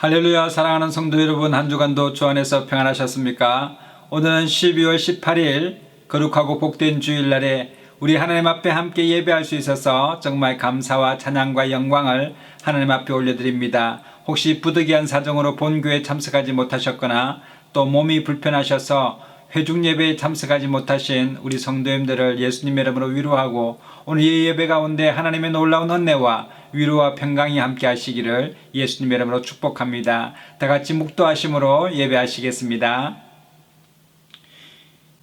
할렐루야. 사랑하는 성도 여러분, 한 주간도 주 안에서 평안하셨습니까? 오늘은 12월 18일 거룩하고 복된 주일날에 우리 하나님 앞에 함께 예배할 수 있어서 정말 감사와 찬양과 영광을 하나님 앞에 올려드립니다. 혹시 부득이한 사정으로 본교에 참석하지 못하셨거나 또 몸이 불편하셔서 회중 예배에 참석하지 못하신 우리 성도님들을 예수님 이름으로 위로하고 오늘 이 예배 가운데 하나님의 놀라운 은혜와 위로와 평강이 함께 하시기를 예수님 이름으로 축복합니다. 다 같이 묵도하심으로 예배하시겠습니다.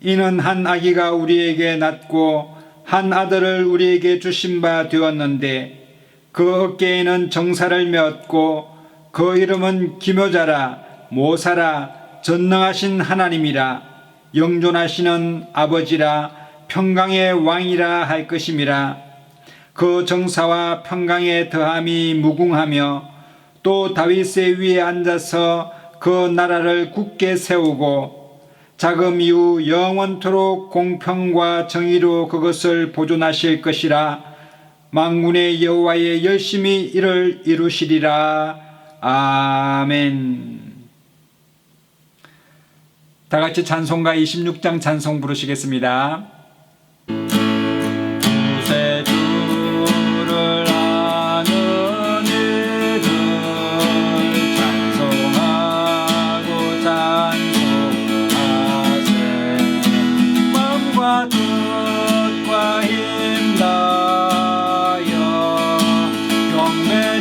이는 한 아기가 우리에게 낳고 한 아들을 우리에게 주신 바 되었는데 그 어깨에는 정사를 메었고 그 이름은 기묘자라 모사라 전능하신 하나님이라 영존하시는 아버지라 평강의 왕이라 할 것임이라. 그 정사와 평강의 더함이 무궁하며 또 다윗의 위에 앉아서 그 나라를 굳게 세우고 자금 이후 영원토록 공평과 정의로 그것을 보존하실 것이라. 만군의 여호와의 열심히 이를 이루시리라. 아멘. 다 같이 찬송가 26장 찬송 부르시겠습니다. 구세주를 아는 이들 찬송하고 찬송하세. 마음과 뜻과 힘 다하여 경배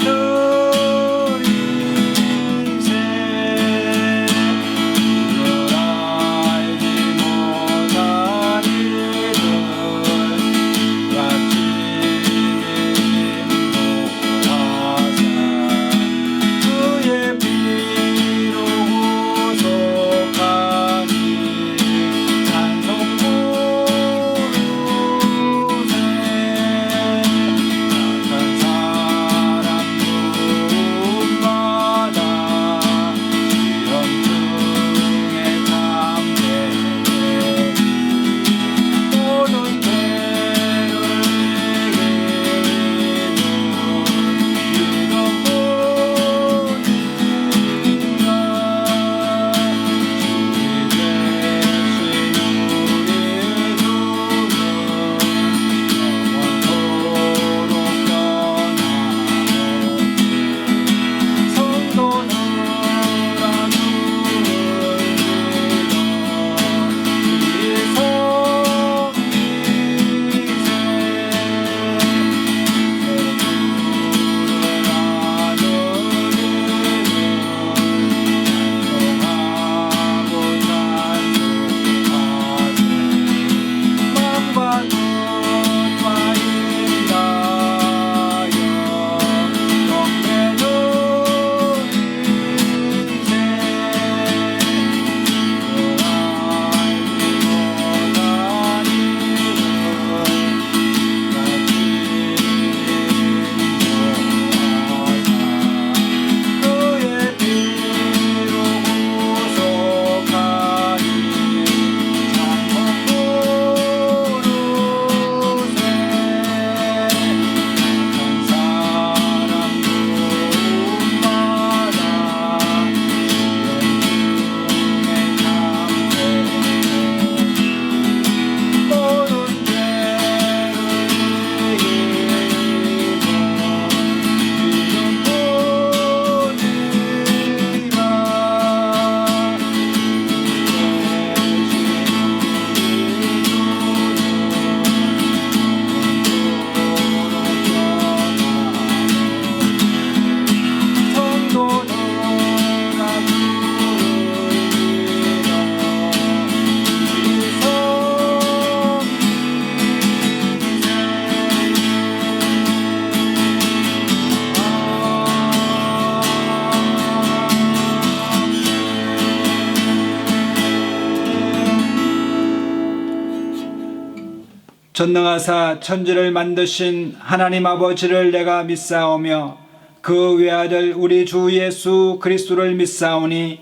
전능하사 천지를 만드신 하나님 아버지를 내가 믿사오며 그 외아들 우리 주 예수 그리스도를 믿사오니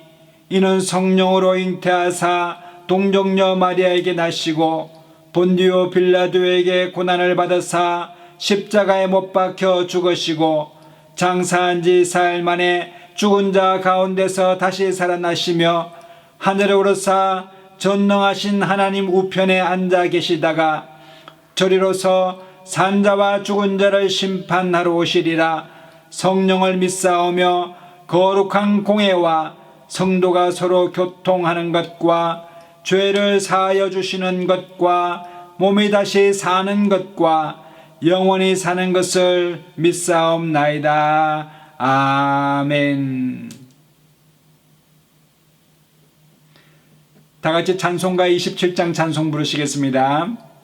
이는 성령으로 잉태하사 동정녀 마리아에게 나시고 본디오 빌라도에게 고난을 받으사 십자가에 못 박혀 죽으시고 장사한 지 사흘 만에 죽은 자 가운데서 다시 살아나시며 하늘에 오르사 전능하신 하나님 우편에 앉아 계시다가 저리로서 산자와 죽은 자를 심판하러 오시리라. 성령을 믿사오며 거룩한 공회와 성도가 서로 교통하는 것과 죄를 사하여 주시는 것과 몸이 다시 사는 것과 영원히 사는 것을 믿사옵나이다. 아멘. 다 같이 찬송가 27장 찬송 부르시겠습니다.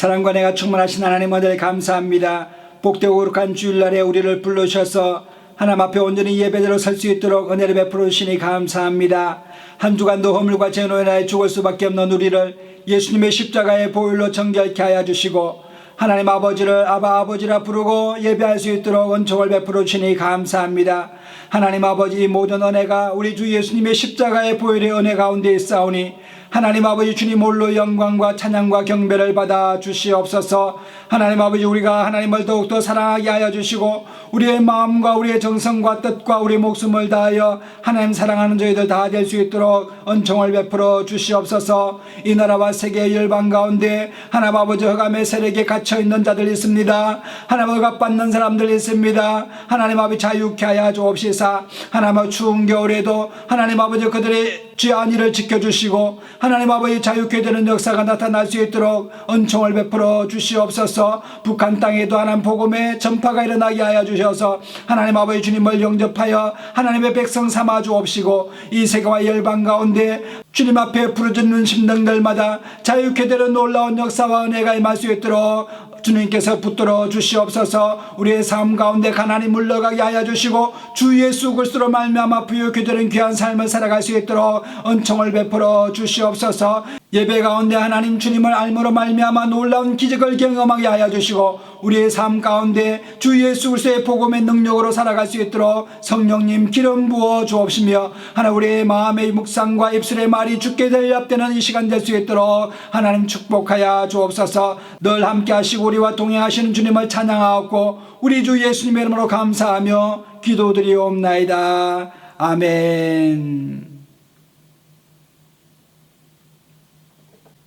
사랑과 내가 충만하신 하나님 아들 감사합니다. 복되고 거룩한 주일날에 우리를 불러주셔서 하나님 앞에 온전히 예배대로 설 수 있도록 은혜를 베풀어 주시니 감사합니다. 한 주간도 허물과 죄로 인하여 죽을 수밖에 없는 우리를 예수님의 십자가의 보혈로 정결케 하여 주시고 하나님 아버지를 아버지라 부르고 예배할 수 있도록 은총을 베풀어 주시니 감사합니다. 하나님 아버지, 이 모든 은혜가 우리 주 예수님의 십자가의 보혈의 은혜 가운데 있사오니 하나님 아버지 주님 홀로 영광과 찬양과 경배를 받아 주시옵소서. 하나님 아버지, 우리가 하나님을 더욱더 사랑하게 하여 주시고 우리의 마음과 우리의 정성과 뜻과 우리의 목숨을 다하여 하나님 사랑하는 저희들 다 될 수 있도록 은총을 베풀어 주시옵소서. 이 나라와 세계의 열방 가운데 하나님 아버지 흑암의 세력에 갇혀있는 자들 있습니다. 하나님 억압받는 사람들 있습니다. 하나님 아버지 자유케 하여 주옵시사. 하나님 아버지 추운 겨울에도 하나님 아버지 그들의 죄한 일을 지켜주시고 하나님 아버지 자유케 되는 역사가 나타날 수 있도록 은총을 베풀어 주시옵소서. 북한 땅에도 하나님 복음의 전파가 일어나게 하여 주셔서 하나님 아버지 주님을 영접하여 하나님의 백성 삼아 주옵시고 이 세계와 열방 가운데 주님 앞에 부르짖는 심령들마다 자유케 되는 놀라운 역사와 은혜가 임할 수 있도록 주님께서 붙들어 주시옵소서. 우리의 삶 가운데 가난이 물러가게 하여 주시고 주 예수 그리스도로 말미암아 부유케 되는 귀한 삶을 살아갈 수 있도록 은총을 베풀어 주시옵소서. 예배 가운데 하나님 주님을 알므로 말미암아 놀라운 기적을 경험하게 하여 주시고 우리의 삶 가운데 주 예수 그리스도의 복음의 능력으로 살아갈 수 있도록 성령님 기름 부어 주옵시며 하나님 우리의 마음의 묵상과 입술의 말이 주께 대답되는 이 시간 될 수 있도록 하나님 축복하여 주옵소서. 늘 함께 하시고 우리와 동행하시는 주님을 찬양하옵고 우리 주 예수님의 이름으로 감사하며 기도드리옵나이다. 아멘.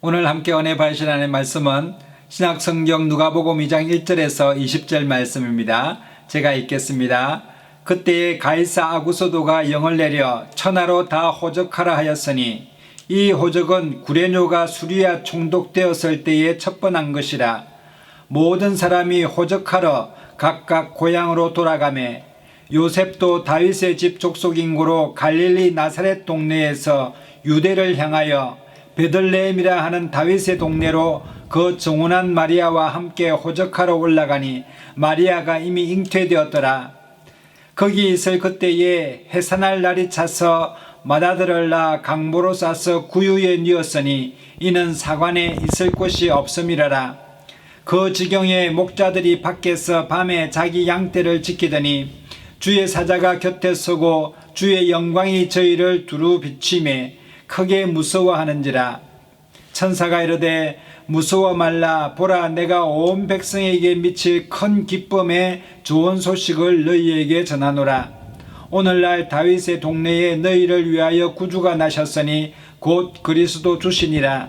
오늘 함께 은혜 받으실 하나님의 말씀은 신약성경 누가복음 2장 1절에서 20절 말씀입니다. 제가 읽겠습니다. 그때에 가이사 아구소도가 영을 내려 천하로 다 호적하라 하였으니 이 호적은 구레뇨가 수리아 총독되었을 때에 첩번한 것이라. 모든 사람이 호적하러 각각 고향으로 돌아가매 요셉도 다윗의 집 족속 인구로 갈릴리 나사렛 동네에서 유대를 향하여 베들레헴이라 하는 다윗의 동네로 그 정혼한 마리아와 함께 호적하러 올라가니 마리아가 이미 잉태되었더라. 거기 있을 그때에 해산할 날이 차서 맏아들을 낳아 강보로 싸서 구유에 뉘었으니 이는 사관에 있을 곳이 없음이라라. 그 지경에 목자들이 밖에서 밤에 자기 양떼를 지키더니 주의 사자가 곁에 서고 주의 영광이 저희를 두루 비추매 크게 무서워하는지라. 천사가 이르되 무서워 말라. 보라, 내가 온 백성에게 미칠 큰 기쁨의 좋은 소식을 너희에게 전하노라. 오늘날 다윗의 동네에 너희를 위하여 구주가 나셨으니 곧 그리스도 주시니라.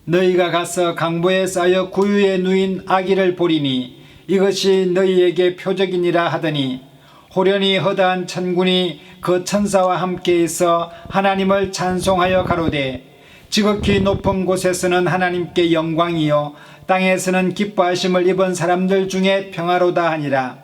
너희가 가서 강보에 쌓여 구유에 누인 아기를 보리니 이것이 너희에게 표적이니라 하더니 호련히 허다한 천군이 그 천사와 함께 있어 하나님을 찬송하여 가로되 지극히 높은 곳에서는 하나님께 영광이요 땅에서는 기뻐하심을 입은 사람들 중에 평화로다 하니라.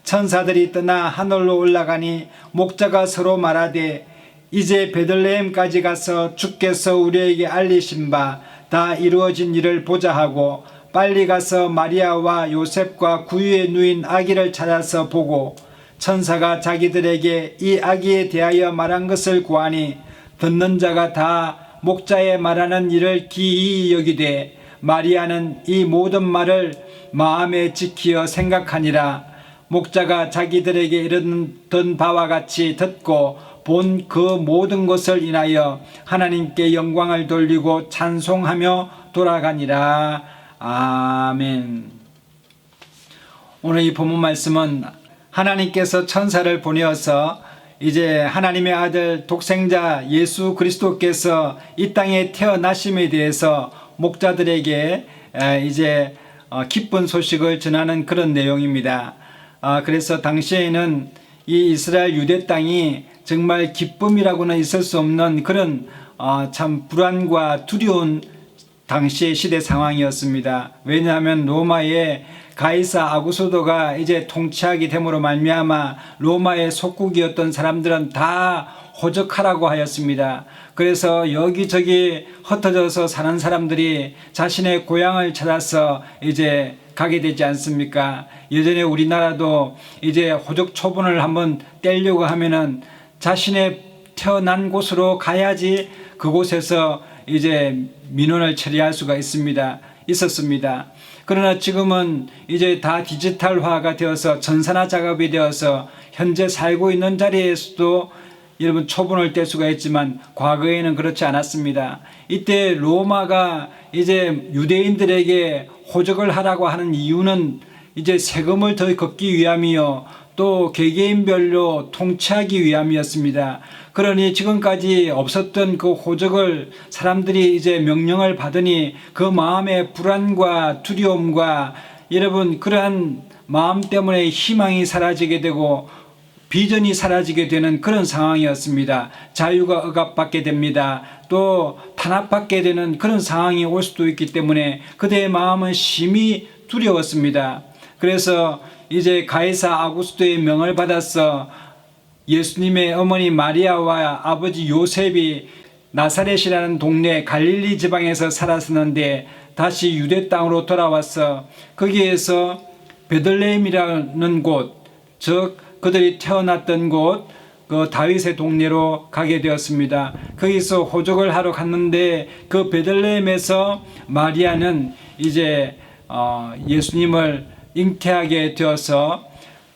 천사들이 떠나 하늘로 올라가니 목자가 서로 말하되 이제 베들레헴까지 가서 주께서 우리에게 알리신 바 다 이루어진 일을 보자 하고 빨리 가서 마리아와 요셉과 구유에 누인 아기를 찾아서 보고 천사가 자기들에게 이 아기에 대하여 말한 것을 구하니 듣는 자가 다 목자의 말하는 일을 기이히 여기되 마리아는 이 모든 말을 마음에 지키어 생각하니라. 목자가 자기들에게 이르던 바와 같이 듣고 본 그 모든 것을 인하여 하나님께 영광을 돌리고 찬송하며 돌아가니라. 아멘. 오늘 이 본문 말씀은 하나님께서 천사를 보내어서 이제 하나님의 아들 독생자 예수 그리스도께서 이 땅에 태어나심에 대해서 목자들에게 이제 기쁜 소식을 전하는 그런 내용입니다. 그래서 당시에는 이 이스라엘 유대 땅이 정말 기쁨이라고는 있을 수 없는 그런 참 불안과 두려운 당시의 시대 상황이었습니다. 왜냐하면 로마의 가이사 아구소도가 이제 통치하게 됨으로 말미암아 로마의 속국이었던 사람들은 다 호적하라고 하였습니다. 그래서 여기저기 흩어져서 사는 사람들이 자신의 고향을 찾아서 이제 가게 되지 않습니까? 예전에 우리나라도 이제 호적 초본을 한번 떼려고 하면은 자신의 태어난 곳으로 가야지 그곳에서 이제 민원을 처리할 수가 있었습니다. 그러나 지금은 이제 다 디지털화가 되어서 전산화 작업이 되어서 현재 살고 있는 자리에서도 여러분 초본을 뗄 수가 있지만 과거에는 그렇지 않았습니다. 이때 로마가 이제 유대인들에게 호적을 하라고 하는 이유는 이제 세금을 더 걷기 위함이요 또 개개인별로 통치하기 위함이었습니다. 그러니 지금까지 없었던 그 호적을 사람들이 이제 명령을 받으니 그 마음의 불안과 두려움과 여러분 그러한 마음 때문에 희망이 사라지게 되고 비전이 사라지게 되는 그런 상황이었습니다. 자유가 억압받게 됩니다. 또 탄압받게 되는 그런 상황이 올 수도 있기 때문에 그들의 마음은 심히 두려웠습니다. 그래서 이제 가이사 아구스토의 명을 받아서 예수님의 어머니 마리아와 아버지 요셉이 나사렛이라는 동네 갈릴리 지방에서 살았었는데 다시 유대 땅으로 돌아와서 거기에서 베들레헴이라는 곳, 즉 그들이 태어났던 곳, 그 다윗의 동네로 가게 되었습니다. 거기서 호적을 하러 갔는데 그 베들레헴에서 마리아는 이제 예수님을 잉태하게 되어서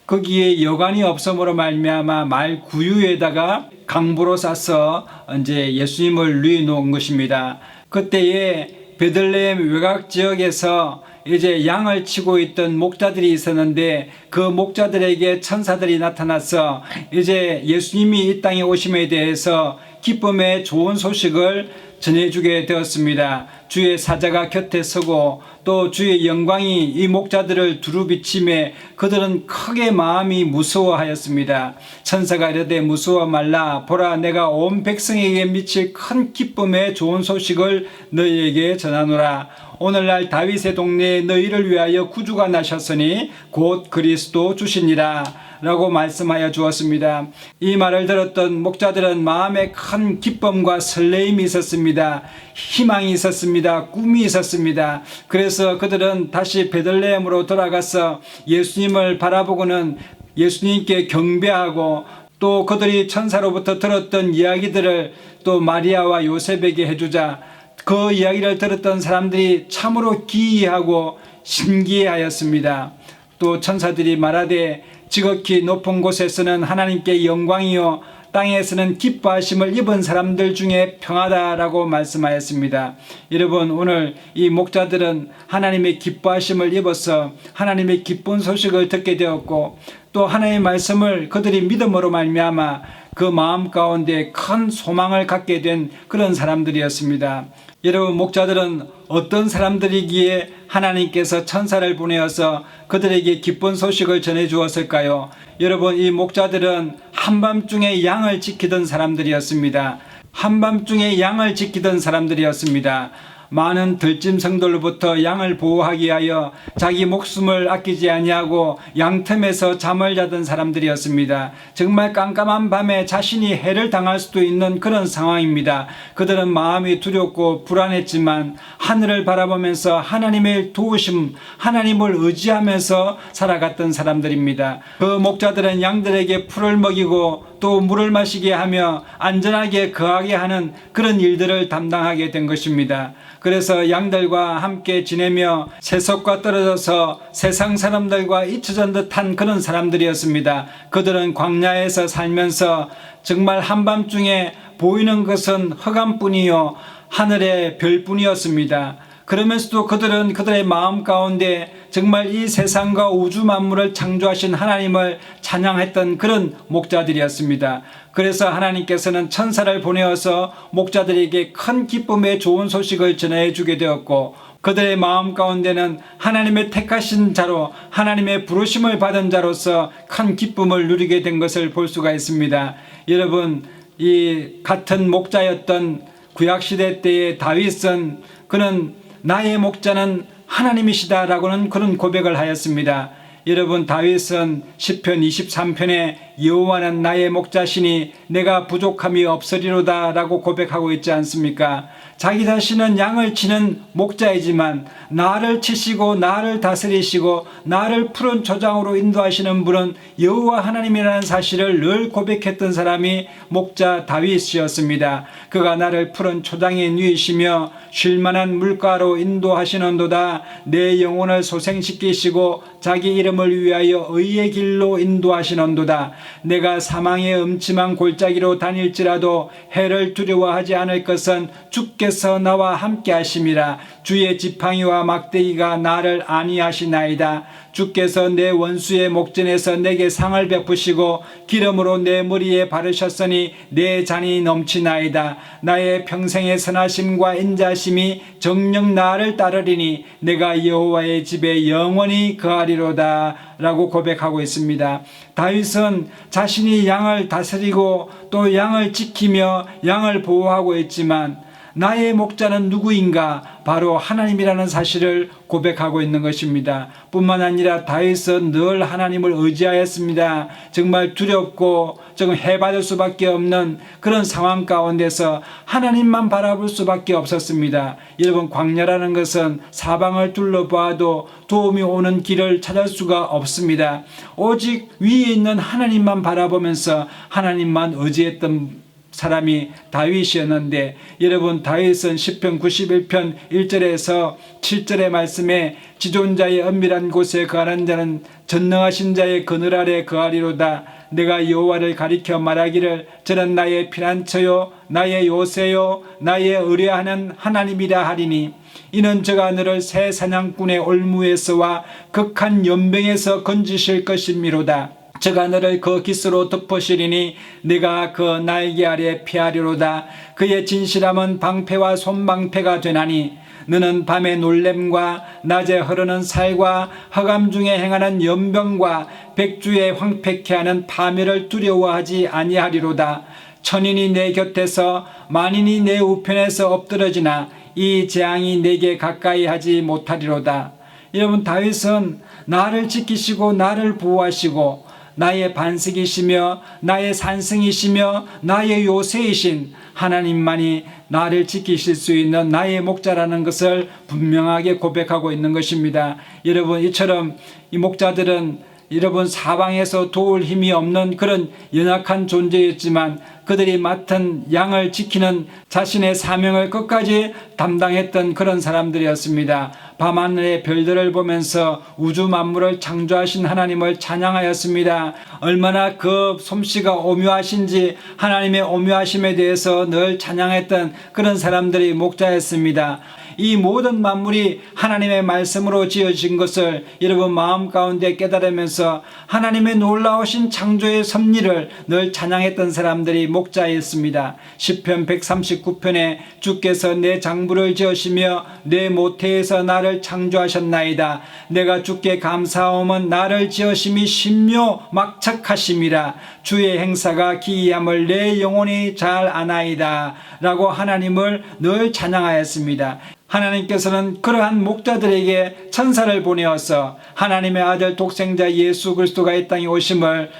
거기에 여관이 없음으로 말미암아 말 구유에다가 강보로 싸서 이제 예수님을 누이 놓은 것입니다. 그때에 베들레헴 외곽 지역에서 이제 양을 치고 있던 목자들이 있었는데 그 목자들에게 천사들이 나타나서 이제 예수님이 이 땅에 오심에 대해서 기쁨의 좋은 소식을 전해주게 되었습니다. 주의 사자가 곁에 서고 또 주의 영광이 이 목자들을 두루 비치매 그들은 크게 마음이 무서워하였습니다. 천사가 이르되 무서워 말라 보라 내가 온 백성에게 미칠 큰 기쁨의 좋은 소식을 너희에게 전하노라. 오늘날 다윗의 동네에 너희를 위하여 구주가 나셨으니 곧 그리스도 주시니라 라고 말씀하여 주었습니다. 이 말을 들었던 목자들은 마음에 큰 기쁨과 설레임이 있었습니다. 희망이 있었습니다. 꿈이 있었습니다. 그래서 그들은 다시 베들레헴으로 돌아가서 예수님을 바라보고는 예수님께 경배하고 또 그들이 천사로부터 들었던 이야기들을 또 마리아와 요셉에게 해주자 그 이야기를 들었던 사람들이 참으로 기이하고 신기해하였습니다. 또 천사들이 말하되 지극히 높은 곳에서는 하나님께 영광이요 땅에서는 기뻐하심을 입은 사람들 중에 평하다라고 말씀하였습니다. 여러분 오늘 이 목자들은 하나님의 기뻐하심을 입어서 하나님의 기쁜 소식을 듣게 되었고 또 하나님의 말씀을 그들이 믿음으로 말미암아 그 마음 가운데 큰 소망을 갖게 된 그런 사람들이었습니다. 여러분 목자들은 어떤 사람들이기에 하나님께서 천사를 보내어서 그들에게 기쁜 소식을 전해 주었을까요? 여러분 이 목자들은 한밤중에 양을 지키던 사람들이었습니다. 한밤중에 양을 지키던 사람들이었습니다. 많은 들짐승들로부터 양을 보호하기 위하여 자기 목숨을 아끼지 아니하고 양틈에서 잠을 자던 사람들이었습니다. 정말 깜깜한 밤에 자신이 해를 당할 수도 있는 그런 상황입니다. 그들은 마음이 두렵고 불안했지만 하늘을 바라보면서 하나님의 도우심, 하나님을 의지하면서 살아갔던 사람들입니다. 그 목자들은 양들에게 풀을 먹이고 또 물을 마시게 하며 안전하게 거하게 하는 그런 일들을 담당하게 된 것입니다. 그래서 양들과 함께 지내며 세속과 떨어져서 세상 사람들과 잊혀진 듯한 그런 사람들이었습니다. 그들은 광야에서 살면서 정말 한밤중에 보이는 것은 흑암뿐이요 하늘의 별뿐이었습니다. 그러면서도 그들은 그들의 마음 가운데 정말 이 세상과 우주 만물을 창조하신 하나님을 찬양했던 그런 목자들이었습니다. 그래서 하나님께서는 천사를 보내어서 목자들에게 큰 기쁨의 좋은 소식을 전해주게 되었고 그들의 마음 가운데는 하나님의 택하신 자로 하나님의 부르심을 받은 자로서 큰 기쁨을 누리게 된 것을 볼 수가 있습니다. 여러분 이 같은 목자였던 구약시대 때의 다윗은 그는 나의 목자는 하나님이시다라고는 그런 고백을 하였습니다. 여러분, 다윗은 시편 23편에 여호와는 나의 목자시니 내가 부족함이 없으리로다 라고 고백하고 있지 않습니까? 자기 자신은 양을 치는 목자이지만 나를 치시고 나를 다스리시고 나를 푸른 초장으로 인도하시는 분은 여호와 하나님이라는 사실을 늘 고백했던 사람이 목자 다윗이었습니다. 그가 나를 푸른 초장에 누이시며 쉴만한 물가로 인도하시는도다. 내 영혼을 소생시키시고 자기 이름을 위하여 의의 길로 인도하시는도다. 내가 사망의 음침한 골짜기로 다닐지라도 해를 두려워하지 않을 것은 주께서 나와 함께 하심이라. 주의 지팡이와 막대기가 나를 안위하시나이다. 주께서 내 원수의 목전에서 내게 상을 베푸시고 기름으로 내 머리에 바르셨으니 내 잔이 넘치나이다. 나의 평생의 선하심과 인자심이 정녕 나를 따르리니 내가 여호와의 집에 영원히 거하리로다 라고 고백하고 있습니다. 다윗은 자신이 양을 다스리고 또 양을 지키며 양을 보호하고 있지만 나의 목자는 누구인가? 바로 하나님이라는 사실을 고백하고 있는 것입니다. 뿐만 아니라 다윗은 늘 하나님을 의지하였습니다. 정말 두렵고 조금 해받을 수밖에 없는 그런 상황 가운데서 하나님만 바라볼 수밖에 없었습니다. 여러분, 광야라는 것은 사방을 둘러보아도 도움이 오는 길을 찾을 수가 없습니다. 오직 위에 있는 하나님만 바라보면서 하나님만 의지했던 사람이 다윗이었는데, 여러분, 다윗은 시편 91편 1절에서 7절의 말씀에 지존자의 은밀한 곳에 거하는 자는 전능하신 자의 그늘 아래 거하리로다. 내가 여호와를 가리켜 말하기를 저는 나의 피난처요 나의 요새요 나의 의뢰하는 하나님이라 하리니 이는 저가 너를 새 사냥꾼의 올무에서와 극한 연병에서 건지실 것이미로다. 저가 너를 그 깃으로 덮으시리니 내가 그 날개 아래 피하리로다. 그의 진실함은 방패와 손방패가 되나니 너는 밤의 놀램과 낮에 흐르는 살과 허감 중에 행하는 연병과 백주에 황폐케 하는 파멸을 두려워하지 아니하리로다. 천인이 내 곁에서 만인이 내 우편에서 엎드러지나 이 재앙이 내게 가까이 하지 못하리로다. 여러분, 다윗은 나를 지키시고 나를 보호하시고 나의 반석이시며 나의 산성이시며 나의 요새이신 하나님만이 나를 지키실 수 있는 나의 목자라는 것을 분명하게 고백하고 있는 것입니다. 여러분, 이처럼 이 목자들은 여러분 사방에서 도울 힘이 없는 그런 연약한 존재였지만 그들이 맡은 양을 지키는 자신의 사명을 끝까지 담당했던 그런 사람들이었습니다. 밤하늘의 별들을 보면서 우주 만물을 창조하신 하나님을 찬양하였습니다. 얼마나 그 솜씨가 오묘하신지 하나님의 오묘하심에 대해서 늘 찬양했던 그런 사람들이 목자였습니다. 이 모든 만물이 하나님의 말씀으로 지어진 것을 여러분 마음 가운데 깨달으면서 하나님의 놀라우신 창조의 섭리를 늘 찬양했던 사람들이 목자였습니다. 시편 139편에 주께서 내 장부를 지으시며 내 모태에서 나를 창조하셨나이다. 내가 주께 감사함은 나를 지으심이 신묘 막척하심이라. 주의 행사가 기이함을 내 영혼이 잘 아나이다 라고 하나님을 늘 찬양하였습니다. 하나님께서는 그러한 목자들에게 천사를 보내어서 하나님의 아들 독생자 예수 그리스도가 이 땅에 오심을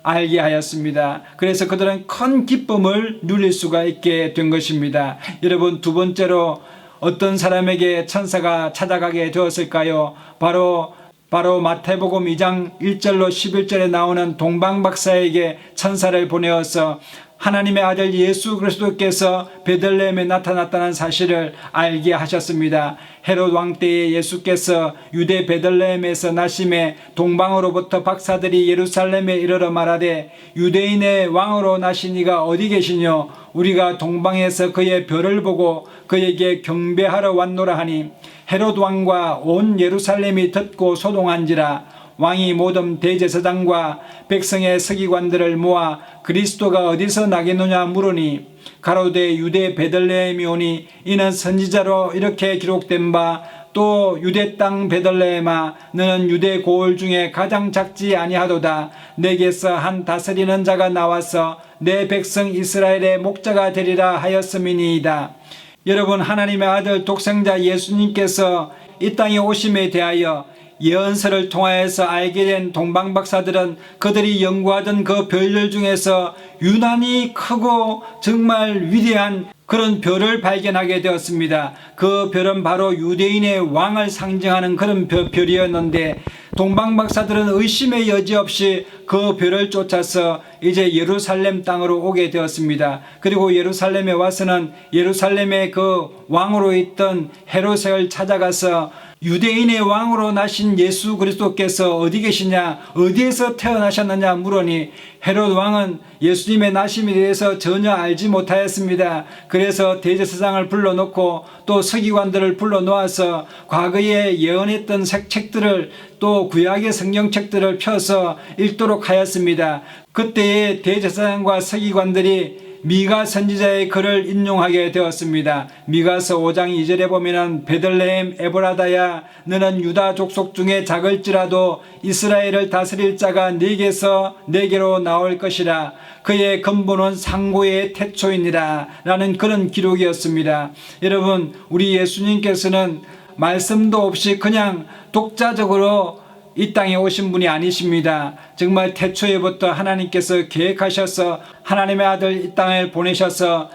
알게 하였습니다. 그래서 그들은 큰 기쁨을 누릴 수가 있게 된 것입니다. 여러분, 두 번째로 어떤 사람에게 천사가 찾아가게 되었을까요? 바로 마태복음 2장 1절로 11절에 나오는 동방박사에게 천사를 보내어서 하나님의 아들 예수 그리스도께서 베들레헴에 나타났다는 사실을 알게 하셨습니다. 헤롯 왕 때에 예수께서 유대 베들레헴에서 나심에 동방으로부터 박사들이 예루살렘에 이르러 말하되 유대인의 왕으로 나신 이가 어디 계시뇨? 우리가 동방에서 그의 별을 보고 그에게 경배하러 왔노라 하니 헤롯 왕과 온 예루살렘이 듣고 소동한지라. 왕이 모든 대제사장과 백성의 서기관들을 모아 그리스도가 어디서 나겠느냐 물으니 가로되 유대 베들레헴이 오니 이는 선지자로 이렇게 기록된 바 또 유대 땅 베들레헴아 너는 유대 고을 중에 가장 작지 아니하도다. 내게서 한 다스리는 자가 나와서 내 백성 이스라엘의 목자가 되리라 하였음이니이다. 여러분, 하나님의 아들 독생자 예수님께서 이 땅에 오심에 대하여 예언서를 통하여서 알게 된 동방박사들은 그들이 연구하던 그 별들 중에서 유난히 크고 정말 위대한 그런 별을 발견하게 되었습니다. 그 별은 바로 유대인의 왕을 상징하는 그런 별이었는데 동방박사들은 의심의 여지 없이 그 별을 쫓아서 이제 예루살렘 땅으로 오게 되었습니다. 그리고 예루살렘에 와서는 예루살렘의 그 왕으로 있던 헤롯을 찾아가서 유대인의 왕으로 나신 예수 그리스도께서 어디 계시냐, 어디에서 태어나셨느냐 물으니 헤롯 왕은 예수님의 나심에 대해서 전혀 알지 못하였습니다. 그래서 대제사장을 불러놓고 또 서기관들을 불러놓아서 과거에 예언했던 책들을 또 구약의 성경책들을 펴서 읽도록 하였습니다. 그때의 대제사장과 서기관들이 미가 선지자의 글을 인용하게 되었습니다. 미가서 5장 2절에 보면은 베들레헴 에브라다야 너는 유다 족속 중에 작을지라도 이스라엘을 다스릴 자가 네게서 네게로 나올 것이라 그의 근본은 상고의 태초이니라 라는 그런 기록이었습니다. 여러분, 우리 예수님께서는 말씀도 없이 그냥 독자적으로 이 땅에 오신 분이 아니십니다. 정말 태초에부터 하나님께서 계획하셔서 하나님의 아들 이 땅에 보내셔서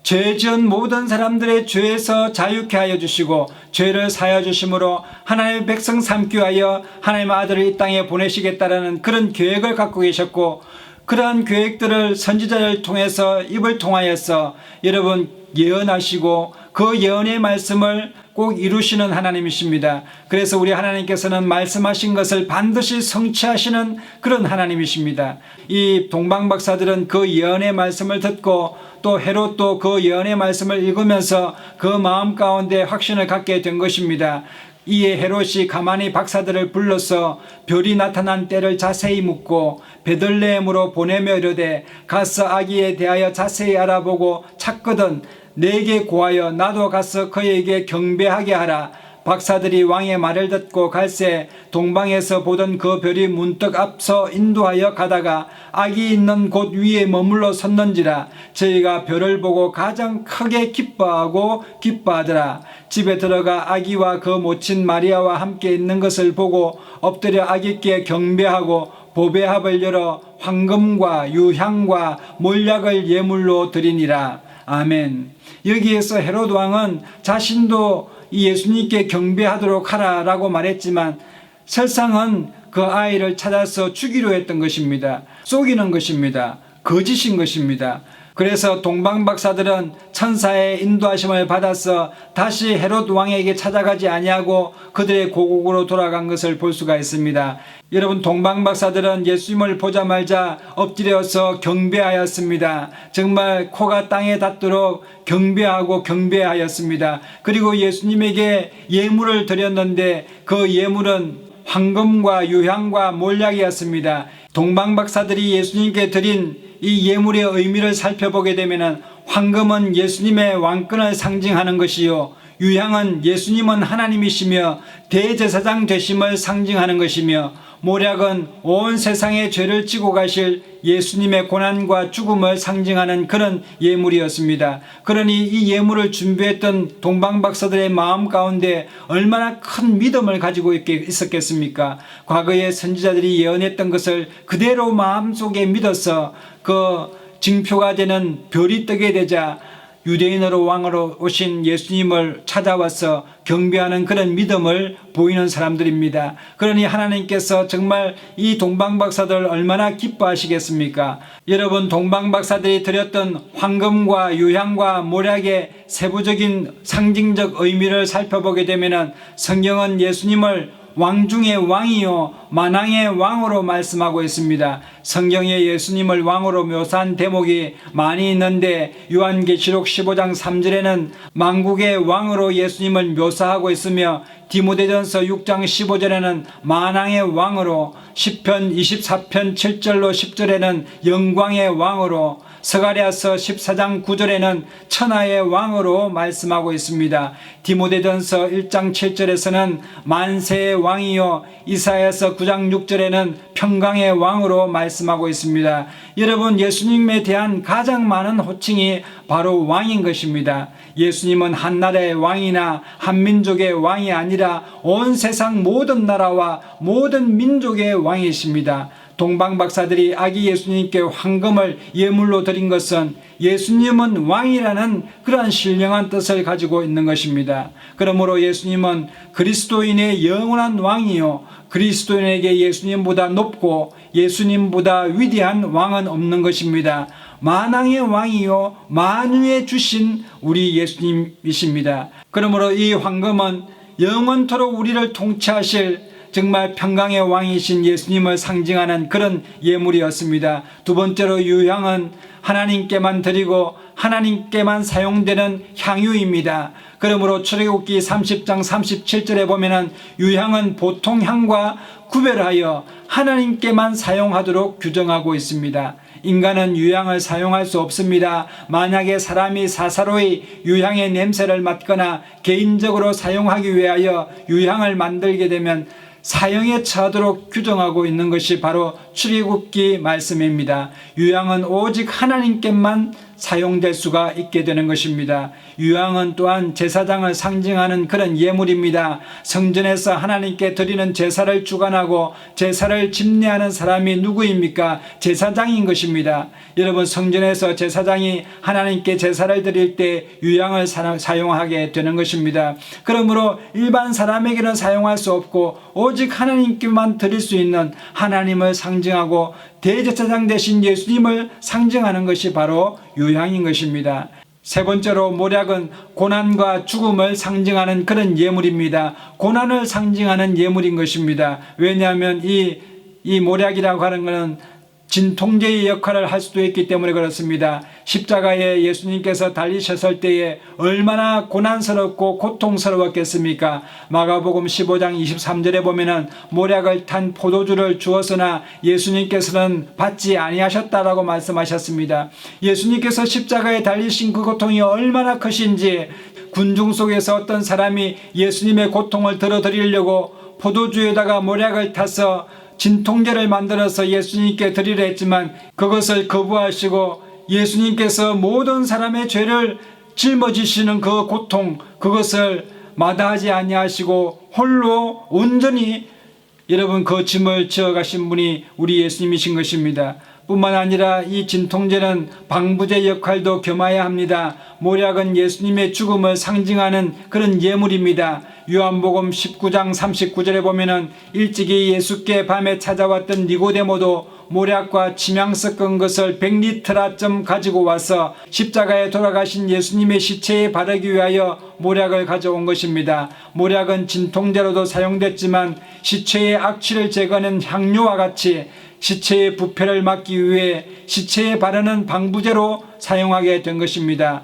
죄 지은 모든 사람들의 죄에서 자유케 하여 주시고 죄를 사하여 주심으로 하나님의 백성 삼기 위하여 하나님의 아들을 이 땅에 보내시겠다라는 그런 계획을 갖고 계셨고, 그러한 계획들을 선지자를 통해서 입을 통하여서 여러분 예언하시고 그 예언의 말씀을 꼭 이루시는 하나님이십니다. 그래서 우리 하나님께서는 말씀하신 것을 반드시 성취하시는 그런 하나님이십니다. 이 동방박사들은 그 예언의 말씀을 듣고 또 헤롯도 그 예언의 말씀을 읽으면서 그 마음 가운데 확신을 갖게 된 것입니다. 이에 헤롯이 가만히 박사들을 불러서 별이 나타난 때를 자세히 묻고 베들레헴으로 보내며 이르되 가서 아기에 대하여 자세히 알아보고 찾거든 내게 고하여 나도 가서 그에게 경배하게 하라. 박사들이 왕의 말을 듣고 갈새 동방에서 보던 그 별이 문득 앞서 인도하여 가다가 아기 있는 곳 위에 머물러 섰는지라 저희가 별을 보고 가장 크게 기뻐하고 기뻐하더라. 집에 들어가 아기와 그 모친 마리아와 함께 있는 것을 보고 엎드려 아기께 경배하고 보배합을 열어 황금과 유향과 몰약을 예물로 드리니라. 아멘. 여기에서 헤롯 왕은 자신도 이 예수님께 경배하도록 하라라고 말했지만 설상은 그 아이를 찾아서 죽이려 했던 것입니다. 속이는 것입니다. 거짓인 것입니다. 그래서 동방박사들은 천사의 인도하심을 받아서 다시 헤롯 왕에게 찾아가지 아니하고 그들의 고국으로 돌아간 것을 볼 수가 있습니다. 여러분, 동방박사들은 예수님을 보자마자 엎드려서 경배하였습니다. 정말 코가 땅에 닿도록 경배하고 경배하였습니다. 그리고 예수님에게 예물을 드렸는데 그 예물은 황금과 유향과 몰약이었습니다. 동방박사들이 예수님께 드린 이 예물의 의미를 살펴보게 되면 황금은 예수님의 왕권을 상징하는 것이요, 유향은 예수님은 하나님이시며 대제사장 되심을 상징하는 것이며, 몰약은 온 세상의 죄를 지고 가실 예수님의 고난과 죽음을 상징하는 그런 예물이었습니다. 그러니 이 예물을 준비했던 동방박사들의 마음 가운데 얼마나 큰 믿음을 가지고 있었겠습니까? 과거의 선지자들이 예언했던 것을 그대로 마음속에 믿어서 그 징표가 되는 별이 뜨게 되자 유대인으로 왕으로 오신 예수님을 찾아와서 경배하는 그런 믿음을 보이는 사람들입니다. 그러니 하나님께서 정말 이 동방박사들을 얼마나 기뻐하시겠습니까? 여러분, 동방박사들이 드렸던 황금과 유향과 몰약의 세부적인 상징적 의미를 살펴보게 되면 성경은 예수님을 왕 중의 왕이요 만왕의 왕으로 말씀하고 있습니다. 성경에 예수님을 왕으로 묘사한 대목이 많이 있는데 요한계시록 15장 3절에는 만국의 왕으로 예수님을 묘사하고 있으며 디모데전서 6장 15절에는 만왕의 왕으로, 시편 24편 7절로 10절에는 영광의 왕으로, 스가랴서 14장 9절에는 천하의 왕으로 말씀하고 있습니다. 디모데전서 1장 7절에서는 만세의 왕이요, 이사야서 9장 6절에는 평강의 왕으로 말씀하고 있습니다. 여러분, 예수님에 대한 가장 많은 호칭이 바로 왕인 것입니다. 예수님은 한 나라의 왕이나 한 민족의 왕이 아니라 온 세상 모든 나라와 모든 민족의 왕이십니다. 동방박사들이 아기 예수님께 황금을 예물로 드린 것은 예수님은 왕이라는 그러한 신령한 뜻을 가지고 있는 것입니다. 그러므로 예수님은 그리스도인의 영원한 왕이요, 그리스도인에게 예수님보다 높고 예수님보다 위대한 왕은 없는 것입니다. 만왕의 왕이요, 만유의 주신 우리 예수님이십니다. 그러므로 이 황금은 영원토록 우리를 통치하실 정말 평강의 왕이신 예수님을 상징하는 그런 예물이었습니다. 두 번째로 유향은 하나님께만 드리고 하나님께만 사용되는 향유입니다. 그러므로 출애굽기 30장 37절에 보면은 유향은 보통 향과 구별하여 하나님께만 사용하도록 규정하고 있습니다. 인간은 유향을 사용할 수 없습니다. 만약에 사람이 사사로이 유향의 냄새를 맡거나 개인적으로 사용하기 위하여 유향을 만들게 되면 사형에 처하도록 규정하고 있는 것이 바로 출애굽기 말씀입니다. 유향은 오직 하나님께만 사용될 수가 있게 되는 것입니다. 유향은 또한 제사장을 상징하는 그런 예물입니다. 성전에서 하나님께 드리는 제사를 주관하고 제사를 집례하는 사람이 누구입니까? 제사장인 것입니다. 여러분, 성전에서 제사장이 하나님께 제사를 드릴 때 유향을 사용하게 되는 것입니다. 그러므로 일반 사람에게는 사용할 수 없고 오직 하나님께만 드릴 수 있는 하나님을 상징하고 대제사장 되신 예수님을 상징하는 것이 바로 유향인 것입니다. 세 번째로 모략은 고난과 죽음을 상징하는 그런 예물입니다. 고난을 상징하는 예물인 것입니다. 왜냐하면 이 모략이라고 하는 것은 진통제의 역할을 할 수도 있기 때문에 그렇습니다. 십자가에 예수님께서 달리셨을 때에 얼마나 고난스럽고 고통스러웠겠습니까? 마가복음 15장 23절에 보면은 모략을 탄 포도주를 주었으나 예수님께서는 받지 아니하셨다라고 말씀하셨습니다. 예수님께서 십자가에 달리신 그 고통이 얼마나 크신지 군중 속에서 어떤 사람이 예수님의 고통을 들어드리려고 포도주에다가 모략을 타서 진통제를 만들어서 예수님께 드리려 했지만 그것을 거부하시고 예수님께서 모든 사람의 죄를 짊어지시는 그 고통, 그것을 마다하지 아니하시고 홀로 온전히 여러분 그 짐을 지어 가신 분이 우리 예수님이신 것입니다. 뿐만 아니라 이 진통제는 방부제 역할도 겸해야 합니다. 모략은 예수님의 죽음을 상징하는 그런 예물입니다. 요한복음 19장 39절에 보면은 일찍이 예수께 밤에 찾아왔던 니고데모도 모략과 침향 섞은 것을 100리터라쯤 가지고 와서 십자가에 돌아가신 예수님의 시체에 바르기 위하여 모략을 가져온 것입니다. 모략은 진통제로도 사용됐지만 시체의 악취를 제거하는 향료와 같이 시체의 부패를 막기 위해 시체에 바르는 방부제로 사용하게 된 것입니다.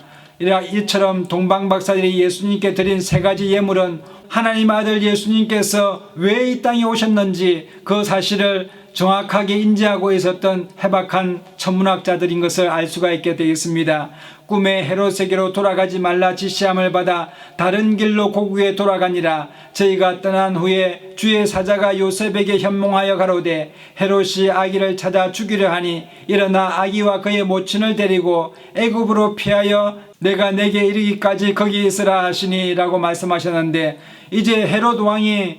이처럼 동방박사들이 예수님께 드린 세 가지 예물은 하나님 아들 예수님께서 왜 이 땅에 오셨는지 그 사실을 정확하게 인지하고 있었던 해박한 천문학자들인 것을 알 수가 있게 되겠습니다. 꿈에 헤롯에게로 돌아가지 말라 지시함을 받아 다른 길로 고국에 돌아가니라. 저희가 떠난 후에 주의 사자가 요셉에게 현몽하여 가로되 헤롯이 아기를 찾아 죽이려 하니 일어나 아기와 그의 모친을 데리고 애굽으로 피하여 내가 내게 이르기까지 거기 있으라 하시니 라고 말씀하셨는데, 이제 헤롯 왕이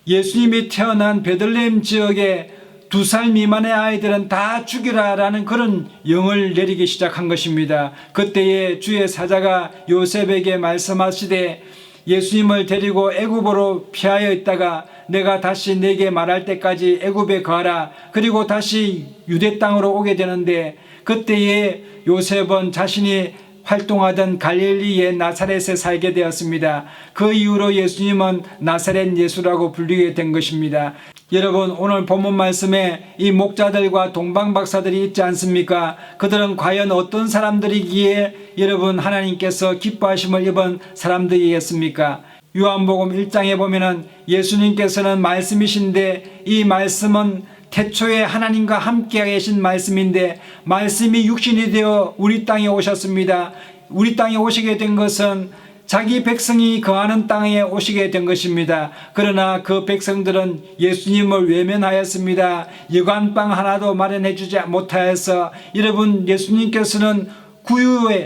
예수님이 태어난 베들레헴 지역에 2살 미만의 아이들은 다 죽이라라는 그런 영을 내리기 시작한 것입니다. 그때에 주의 사자가 요셉에게 말씀하시되 예수님을 데리고 애굽으로 피하여 있다가 내가 다시 내게 말할 때까지 애굽에 거하라. 그리고 다시 유대 땅으로 오게 되는데, 그때에 요셉은 자신이 활동하던 갈릴리의 나사렛에 살게 되었습니다. 그 이후로 예수님은 나사렛 예수라고 불리게 된 것입니다. 여러분, 오늘 본문 말씀에 이 목자들과 동방박사들이 있지 않습니까? 그들은 과연 어떤 사람들이기에 여러분 하나님께서 기뻐하심을 입은 사람들이겠습니까? 요한복음 1장에 보면은 예수님께서는 말씀이신데 이 말씀은 태초에 하나님과 함께 계신 말씀인데 말씀이 육신이 되어 우리 땅에 오셨습니다. 우리 땅에 오시게 된 것은 자기 백성이 거하는 땅에 오시게 된 것입니다. 그러나 그 백성들은 예수님을 외면하였습니다. 여관방 하나도 마련해 주지 못하여서 여러분 예수님께서는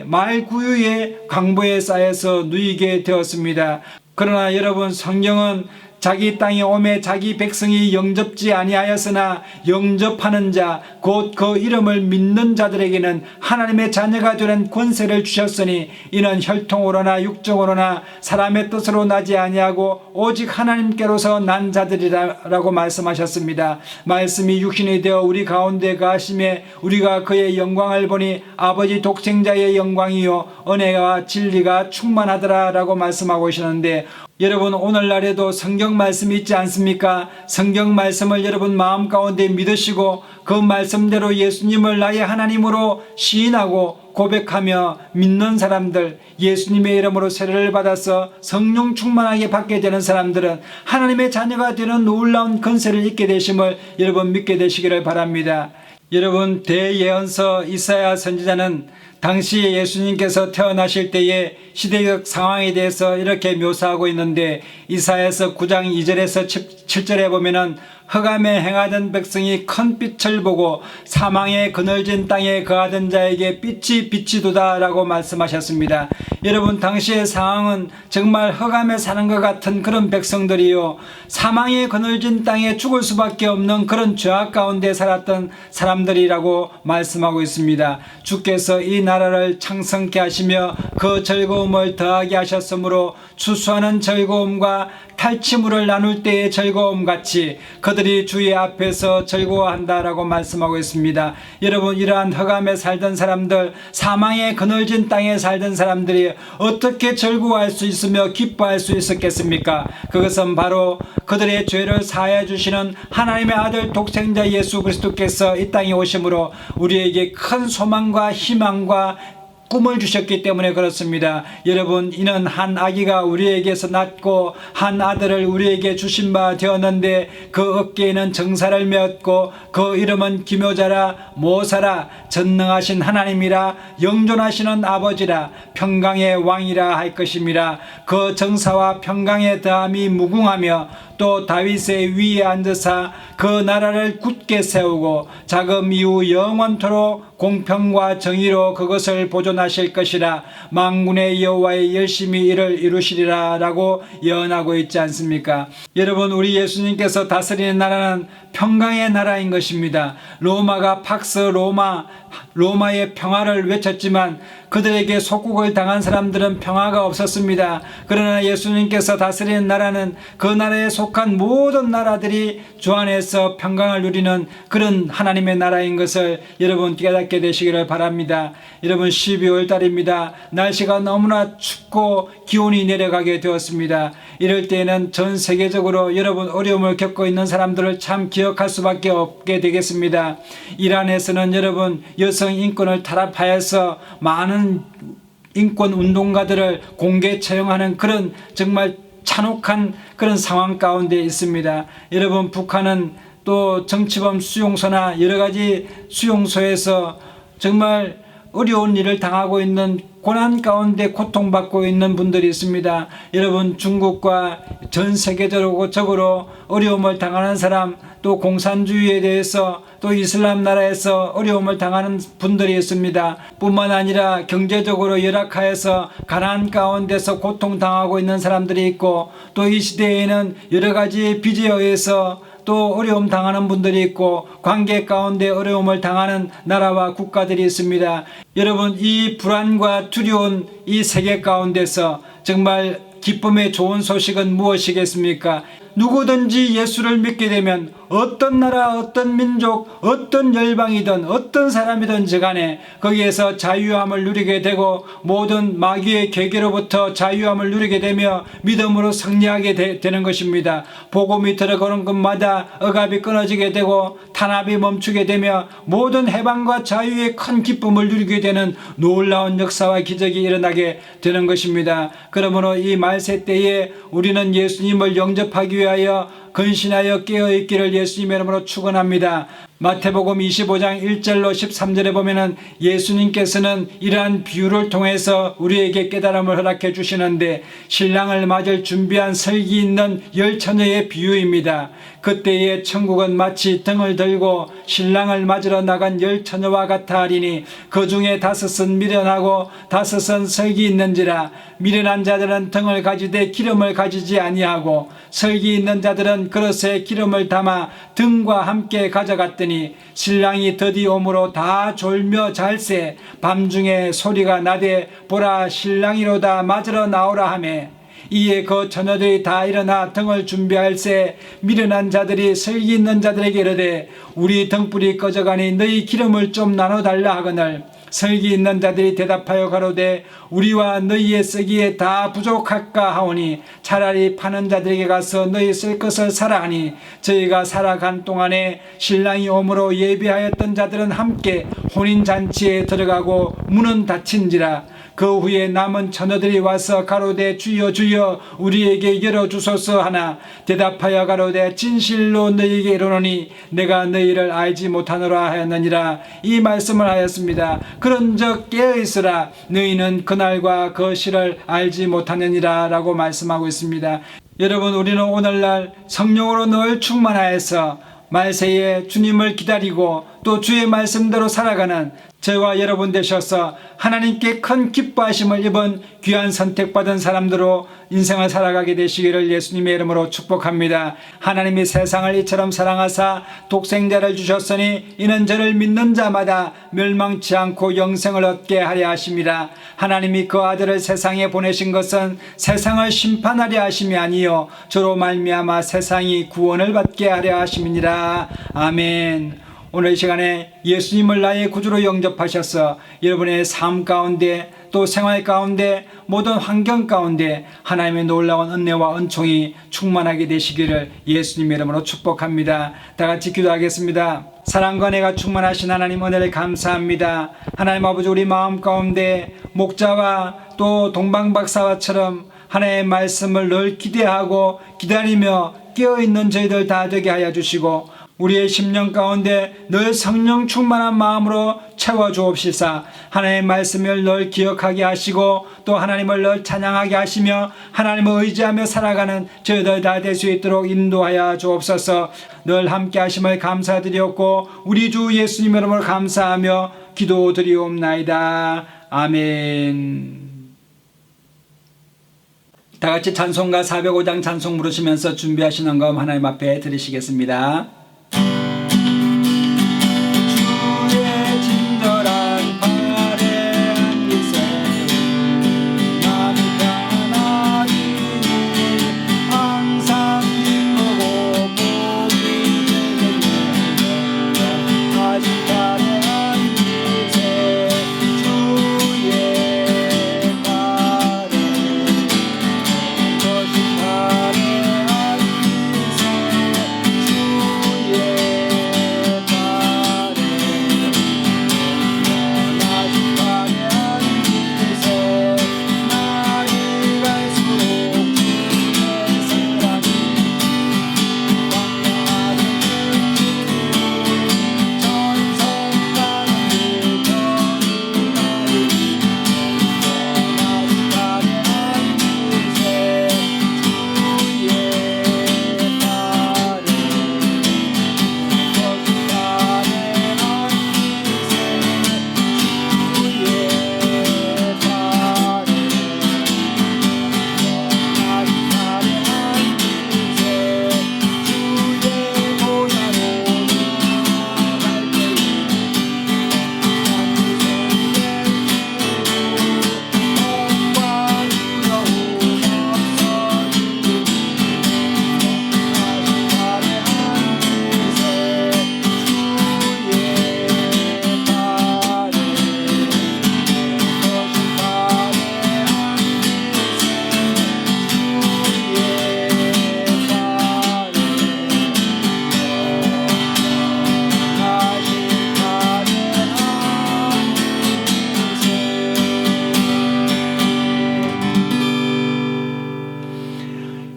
말 구유에 강보에 쌓여서 누이게 되었습니다. 그러나 여러분 성경은 자기 땅에 오매 자기 백성이 영접지 아니하였으나 영접하는 자 곧 그 이름을 믿는 자들에게는 하나님의 자녀가 되는 권세를 주셨으니 이는 혈통으로나 육정으로나 사람의 뜻으로 나지 아니하고 오직 하나님께로서 난 자들이라고 말씀하셨습니다. 말씀이 육신이 되어 우리 가운데 가심에 우리가 그의 영광을 보니 아버지 독생자의 영광이요 은혜와 진리가 충만하더라라고 말씀하고 계시는데 여러분 오늘날에도 성경 말씀이 있지 않습니까? 성경 말씀을 여러분 마음 가운데 믿으시고 그 말씀대로 예수님을 나의 하나님으로 시인하고 고백하며 믿는 사람들, 예수님의 이름으로 세례를 받아서 성령 충만하게 받게 되는 사람들은 하나님의 자녀가 되는 놀라운 권세를 입게 되심을 여러분 믿게 되시기를 바랍니다. 여러분 대예언서 이사야 선지자는 당시 예수님께서 태어나실 때의 시대적 상황에 대해서 이렇게 묘사하고 있는데 이사야서 9장 2절에서 7절에 보면은 흑암에 행하던 백성이 큰 빛을 보고 사망의 그늘진 땅에 거하던 자에게 빛이 비치도다 라고 말씀하셨습니다. 여러분 당시의 상황은 정말 흑암에 사는 것 같은 그런 백성들이요 사망의 그늘진 땅에 죽을 수밖에 없는 그런 죄악 가운데 살았던 사람들이라고 말씀하고 있습니다. 주께서 이 나라를 창성케 하시며 그 즐거움을 더하게 하셨으므로 추수하는 즐거움과 탈취물을 나눌 때의 즐거움 같이 그들이 주의 앞에서 즐거워한다라고 말씀하고 있습니다. 여러분 이러한 흑암에 살던 사람들 사망의 그늘진 땅에 살던 사람들이 어떻게 즐거워할 수 있으며 기뻐할 수 있었겠습니까? 그것은 바로 그들의 죄를 사하여 주시는 하나님의 아들 독생자 예수 그리스도께서 이 땅에 오심으로 우리에게 큰 소망과 희망과 꿈을 주셨기 때문에 그렇습니다. 여러분 이는 한 아기가 우리에게서 낳고 한 아들을 우리에게 주신 바 되었는데 그 어깨에는 정사를 메었고 그 이름은 기묘자라 모사라 전능하신 하나님이라 영존하시는 아버지라 평강의 왕이라 할 것임이라. 그 정사와 평강의 다함이 무궁하며 또 다윗의 위에 앉으사 그 나라를 굳게 세우고 자금 이후 영원토록 공평과 정의로 그것을 보존하실 것이라. 만군의 여호와의 열심히 이를 이루시리라 라고 예언하고 있지 않습니까? 여러분 우리 예수님께서 다스리는 나라는 평강의 나라인 것입니다. 로마가 팍스 로마의 평화를 외쳤지만 그들에게 속국을 당한 사람들은 평화가 없었습니다. 그러나 예수님께서 다스리는 나라는 그 나라에 속한 모든 나라들이 주 안에서 평강을 누리는 그런 하나님의 나라인 것을 여러분 깨닫게 되시기를 바랍니다. 여러분 12월 달입니다. 날씨가 너무나 춥고 기온이 내려가게 되었습니다. 이럴 때에는 전 세계적으로 여러분 어려움을 겪고 있는 사람들을 참 기억할 수밖에 없게 되겠습니다. 이란에서는 여러분 여성 인권을 탄압하여서 많은 인권 운동가들을 공개 처형하는 그런 정말 잔혹한 그런 상황 가운데 있습니다. 여러분 북한은 또 정치범 수용소나 여러 가지 수용소에서 정말 어려운 일을 당하고 있는 고난 가운데 고통받고 있는 분들이 있습니다. 여러분 중국과 전 세계적으로 어려움을 당하는 사람 또 공산주의에 대해서 또 이슬람 나라에서 어려움을 당하는 분들이 있습니다. 뿐만 아니라 경제적으로 열악하여서 가난 가운데서 고통당하고 있는 사람들이 있고 또 이 시대에는 여러 가지 빚에 의해서 또 어려움 당하는 분들이 있고 관계 가운데 어려움을 당하는 나라와 국가들이 있습니다. 여러분 이 불안과 두려운 이 세계 가운데서 정말 기쁨의 좋은 소식은 무엇이겠습니까? 누구든지 예수를 믿게 되면 어떤 나라, 어떤 민족, 어떤 열방이든 어떤 사람이든지 간에 거기에서 자유함을 누리게 되고 모든 마귀의 계계로부터 자유함을 누리게 되며 믿음으로 승리하게 되는 것입니다. 복음이 들어가는 곳마다 억압이 끊어지게 되고 탄압이 멈추게 되며 모든 해방과 자유의 큰 기쁨을 누리게 되는 놀라운 역사와 기적이 일어나게 되는 것입니다. 그러므로 이 말세 때에 우리는 예수님을 영접하기 위하여 근신하여 깨어있기를 예수님의 이름으로 축원합니다. 마태복음 25장 1절로 13절에 보면은 예수님께서는 이러한 비유를 통해서 우리에게 깨달음을 허락해 주시는데 신랑을 맞을 준비한 설기 있는 열 처녀의 비유입니다. 그때의 천국은 마치 등을 들고 신랑을 맞으러 나간 열 처녀와 같아 하리니 그 중에 5은 미련하고 5은 설기 있는지라. 미련한 자들은 등을 가지되 기름을 가지지 아니하고 설기 있는 자들은 그릇에 기름을 담아 등과 함께 가져갔더니 신랑이 더디 오므로 다 졸며 잘새 밤중에 소리가 나되 보라 신랑이로다 맞으러 나오라 하매 이에 그 처녀들이 다 일어나 등을 준비할새 미련한 자들이 설기 있는 자들에게 이르되 우리 등불이 꺼져가니 너희 기름을 좀 나눠달라 하거늘 설기 있는 자들이 대답하여 가로되 우리와 너희의 쓰기에 다 부족할까 하오니 차라리 파는 자들에게 가서 너희 쓸 것을 사라 하니 저희가 살아간 동안에 신랑이 오므로 예비하였던 자들은 함께 혼인잔치에 들어가고 문은 닫힌지라. 그 후에 남은 처녀들이 와서 가로되 주여 주여 우리에게 열어주소서 하나 대답하여 가로되 진실로 너희에게 이르노니 내가 너희를 알지 못하노라 하였느니라. 이 말씀을 하였습니다. 그런즉 깨어있으라 너희는 그날과 그 시를 알지 못하느니라 라고 말씀하고 있습니다. 여러분, 우리는 오늘날 성령으로 늘 충만하여서 말세에 주님을 기다리고 또 주의 말씀대로 살아가는 저와 여러분 되셔서 하나님께 큰 기뻐하심을 입은 귀한 선택받은 사람들로 인생을 살아가게 되시기를 예수님의 이름으로 축복합니다. 하나님이 세상을 이처럼 사랑하사 독생자를 주셨으니 이는 저를 믿는 자마다 멸망치 않고 영생을 얻게 하려 하심이라. 하나님이 그 아들을 세상에 보내신 것은 세상을 심판하려 하심이 아니요 저로 말미암아 세상이 구원을 받게 하려 하심이니라. 아멘. 오늘 이 시간에 예수님을 나의 구주로 영접하셔서 여러분의 삶 가운데 또 생활 가운데 모든 환경 가운데 하나님의 놀라운 은혜와 은총이 충만하게 되시기를 예수님의 이름으로 축복합니다. 다 같이 기도하겠습니다. 사랑과 은혜가 충만하신 하나님 은혜를 감사합니다. 하나님 아버지, 우리 마음 가운데 목자와 또 동방박사와처럼 하나님의 말씀을 늘 기대하고 기다리며 깨어있는 저희들 다 되게 하여 주시고 우리의 심령 가운데 늘 성령 충만한 마음으로 채워주옵시사. 하나님의 말씀을 늘 기억하게 하시고 또 하나님을 늘 찬양하게 하시며 하나님을 의지하며 살아가는 저희들 다 될 수 있도록 인도하여 주옵소서. 늘 함께 하심을 감사드리옵고 우리 주 예수님 이름으로 감사하며 기도드리옵나이다. 아멘. 다 같이 찬송가 405장 찬송 부르시면서 준비하시는 것 하나님 앞에 드리시겠습니다. 주의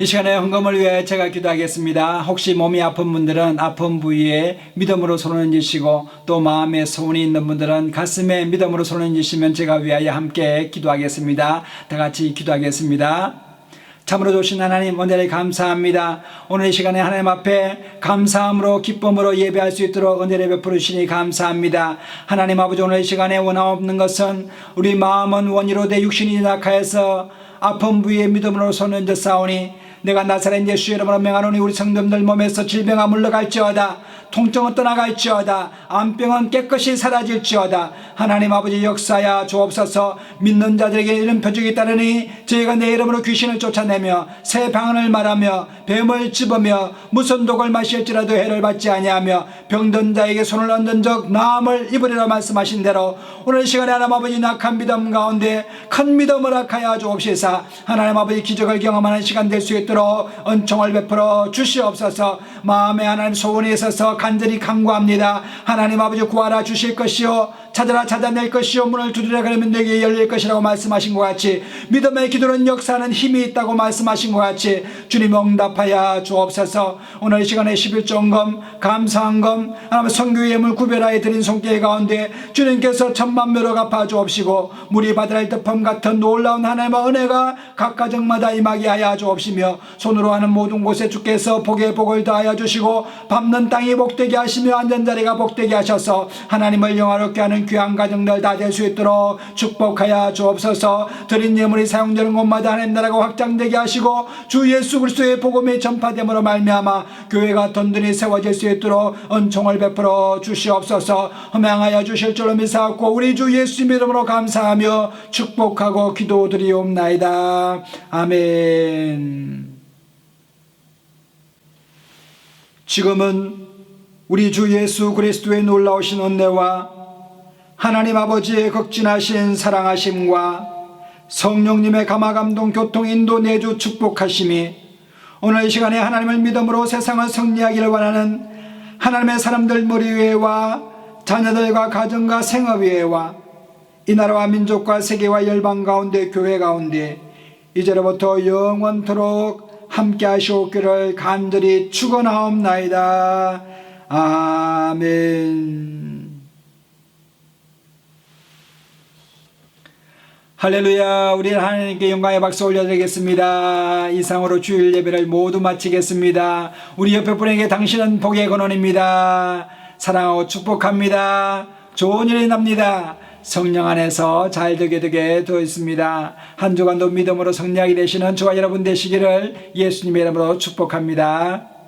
이 시간에 헌금을 위해 제가 기도하겠습니다. 혹시 몸이 아픈 분들은 아픈 부위에 믿음으로 손을 얹으시고 또 마음에 소원이 있는 분들은 가슴에 믿음으로 손을 얹으시면 제가 위하여 함께 기도하겠습니다. 다 같이 기도하겠습니다. 참으로 좋으신 하나님, 은혜를 감사합니다. 오늘 이 시간에 하나님 앞에 감사함으로 기쁨으로 예배할 수 있도록 은혜를 베풀어 주시니 감사합니다. 하나님 아버지, 오늘 이 시간에 원하옵는 것은 우리 마음은 원이로 돼 육신이 낙하여서 아픈 부위에 믿음으로 손을 얹어 싸우니 내가 나사렛 예수 이름으로 명하노니 우리 성도들 몸에서 질병아 물러갈지어다, 통증은 떠나갈지어다, 암병은 깨끗이 사라질지어다. 하나님 아버지 역사야 주옵소서. 믿는 자들에게 이런 표적이 따르니 저희가 내 이름으로 귀신을 쫓아내며 새 방언을 말하며 뱀을 집으며 무슨 독을 마실지라도 해를 받지 아니하며 병든 자에게 손을 얹은 적 나음을 입으리라 말씀하신 대로 오늘 시간에 하나님 아버지 낙한 믿음 가운데 큰 믿음을 허락하여 주옵시사. 하나님 아버지 기적을 경험하는 시간 될 수 있도록 은총을 베풀어 주시옵소서. 마음에 하나님 소원이 있어서 간절히 간구합니다. 하나님 아버지 구하라 주실 것이요 찾아라 찾아낼 것이요 문을 두드려 그러면 내게 열릴 것이라고 말씀하신 것 같이 믿음의 기도는 역사하는 힘이 있다고 말씀하신 것 같이 주님 응답하여 주옵소서. 오늘 이 시간에 11조 헌금 감사헌금 하나님 선교 예물 구별하여 드린 손길 가운데 주님께서 천만묘로 갚아 주옵시고 물이 바다를 덮음 같은 놀라운 하나님의 은혜가 각 가정마다 임하게 하여 주옵시며 손으로 하는 모든 곳에 주께서 복에 복을 더하여 주시고 밟는 땅이 복되게 하시며 앉은 자리가 복되게 하셔서 하나님을 영화롭게 하는 귀한 가정들 다 될 수 있도록 축복하여 주옵소서. 드린 예물이 사용되는 곳마다 하나님 나라가 확장되게 하시고 주 예수 그리스도의 복음이 전파됨으로 말미암아 교회가 든든히 세워질 수 있도록 은총을 베풀어 주시옵소서. 허명하여 주실 줄로 믿사옵고 우리 주 예수님 이름으로 감사하며 축복하고 기도드리옵나이다. 아멘. 지금은 우리 주 예수 그리스도의 놀라우신 은혜와 하나님 아버지의 극진하신 사랑하심과 성령님의 감화감동 교통 인도 내주 축복하심이 오늘 이 시간에 하나님을 믿음으로 세상을 승리하기를 원하는 하나님의 사람들 머리 위에와 자녀들과 가정과 생업 위에와 이 나라와 민족과 세계와 열방 가운데 교회 가운데 이제로부터 영원토록 함께 하시옵기를 간절히 축원하옵나이다. 아멘. 할렐루야. 우리 하나님께 영광의 박수 올려드리겠습니다. 이상으로 주일 예배를 모두 마치겠습니다. 우리 옆에 분에게 당신은 복의 근원입니다. 사랑하고 축복합니다. 좋은 일이 납니다. 성령 안에서 잘 되게 되어 있습니다. 한 주간도 믿음으로 승리하게 되시는 저와 여러분 되시기를 예수님의 이름으로 축복합니다.